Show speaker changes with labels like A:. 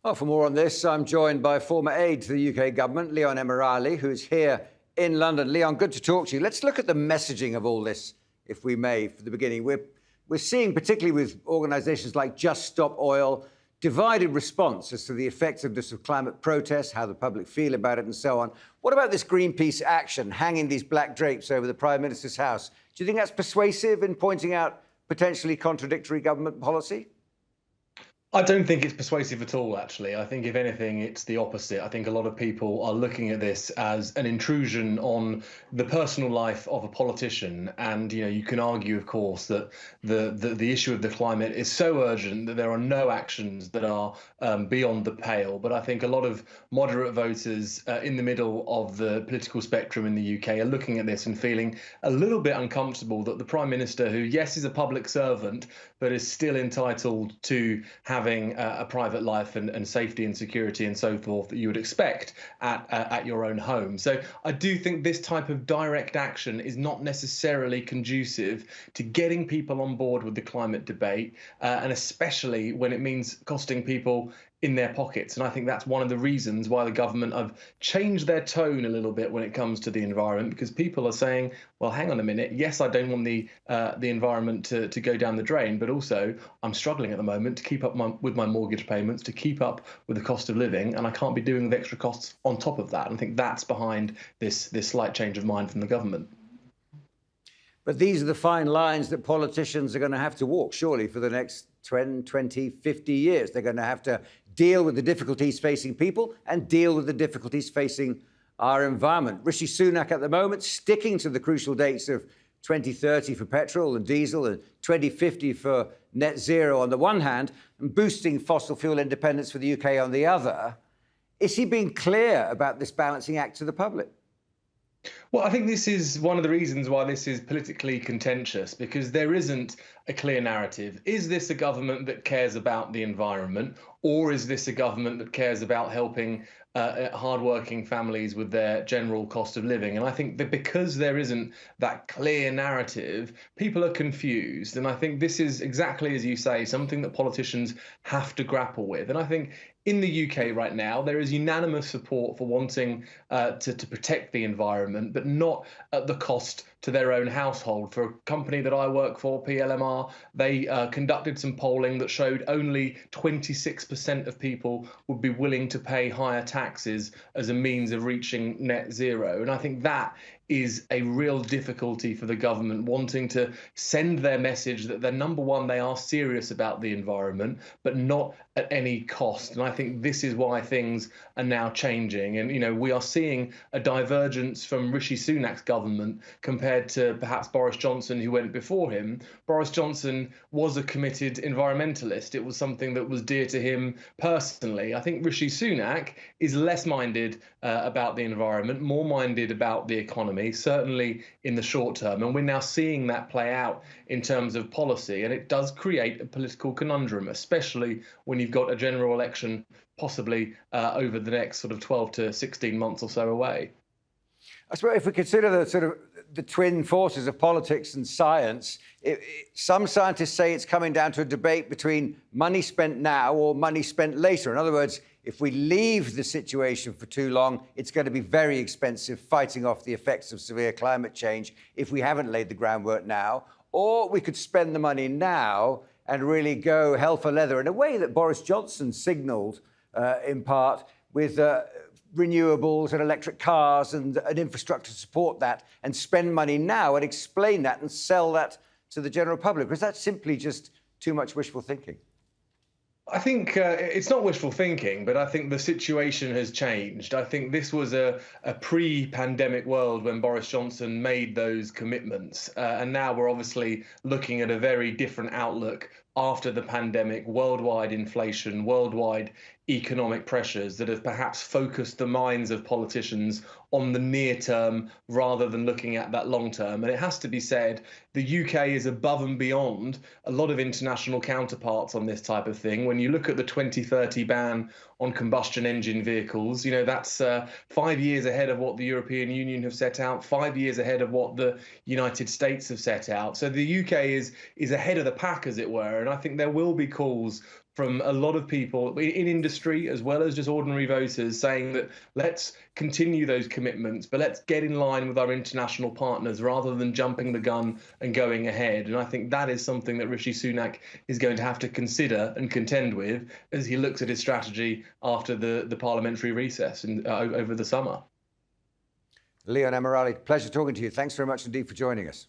A: Well, for more on this, I'm joined by former aide to the UK government, Emerali, who's here in London. Leon, good to talk to you. Let's look at the messaging of all this, if we may, for the beginning. We're seeing, particularly with organisations like Just Stop Oil, divided response as to the effectiveness of climate protests, how the public feel about it, and so on. What about this Greenpeace action, hanging these black drapes over the Prime Minister's house? Do you think that's persuasive in pointing out potentially contradictory government policy?
B: I don't think it's persuasive at all, actually. I think, if anything, it's the opposite. I think a lot of people are looking at this as an intrusion on the personal life of a politician. And, you can argue, of course, that the issue of the climate is so urgent that there are no actions that are beyond the pale. But I think a lot of moderate voters in the middle of the political spectrum in the UK are looking at this and feeling a little bit uncomfortable that the Prime Minister, who, yes, is a public servant, but is still entitled to having a private life and safety and security and so forth that you would expect at your own home. So I do think this type of direct action is not necessarily conducive to getting people on board with the climate debate, and especially when it means costing people in their pockets. And I think that's one of the reasons why the government have changed their tone a little bit when it comes to the environment, because people are saying, well, hang on a minute. Yes, I don't want the environment to go down the drain, but also I'm struggling at the moment to keep up with my mortgage payments, to keep up with the cost of living, and I can't be doing with extra costs on top of that. And I think that's behind this slight change of mind from the government.
A: But these are the fine lines that politicians are going to have to walk, surely, for the next 10, 20, 50 years. They're going to have to deal with the difficulties facing people and deal with the difficulties facing our environment. Rishi Sunak at the moment sticking to the crucial dates of 2030 for petrol and diesel and 2050 for net zero on the one hand, and boosting fossil fuel independence for the UK on the other. Is he being clear about this balancing act to the public?
B: Well, I think this is one of the reasons why this is politically contentious, because there isn't a clear narrative. Is this a government that cares about the environment, or is this a government that cares about helping hardworking families with their general cost of living? And I think that because there isn't that clear narrative, people are confused. And I think this is exactly as you say, something that politicians have to grapple with. And I think in the UK right now, there is unanimous support for wanting to protect the environment, but not at the cost to their own household. For a company that I work for, PLMR, they conducted some polling that showed only 26% of people would be willing to pay higher taxes as a means of reaching net zero. And I think that is a real difficulty for the government, wanting to send their message that they're, number one, they are serious about the environment, but not at any cost. And I think this is why things are now changing. And, we are seeing a divergence from Rishi Sunak's government compared to perhaps Boris Johnson, who went before him. Boris Johnson was a committed environmentalist. It was something that was dear to him personally. I think Rishi Sunak is less minded about the environment, more minded about the economy, certainly in the short term. And we're now seeing that play out in terms of policy. And it does create a political conundrum, especially when you've got a general election possibly over the next sort of 12 to 16 months or so away.
A: I suppose if we consider the twin forces of politics and science, some scientists say it's coming down to a debate between money spent now or money spent later. In other words, if we leave the situation for too long, it's going to be very expensive fighting off the effects of severe climate change if we haven't laid the groundwork now. Or we could spend the money now and really go hell for leather in a way that Boris Johnson signalled in part with renewables and electric cars and an infrastructure to support that, and spend money now and explain that and sell that to the general public. Because that's simply just too much wishful thinking.
B: I think it's not wishful thinking, but I think the situation has changed. I think this was a pre-pandemic world when Boris Johnson made those commitments. And now we're obviously looking at a very different outlook after the pandemic, worldwide inflation, worldwide economic pressures that have perhaps focused the minds of politicians on the near term rather than looking at that long term. And it has to be said, the UK is above and beyond a lot of international counterparts on this type of thing. When you look at the 2030 ban on combustion engine vehicles, that's 5 years ahead of what the European Union have set out, 5 years ahead of what the United States have set out. So the UK is ahead of the pack, as it were. And I think there will be calls from a lot of people in industry as well as just ordinary voters saying that let's continue those commitments, but let's get in line with our international partners rather than jumping the gun and going ahead. And I think that is something that Rishi Sunak is going to have to consider and contend with as he looks at his strategy after the parliamentary recess and over the summer.
A: Leon Emerali, pleasure talking to you. Thanks very much indeed for joining us.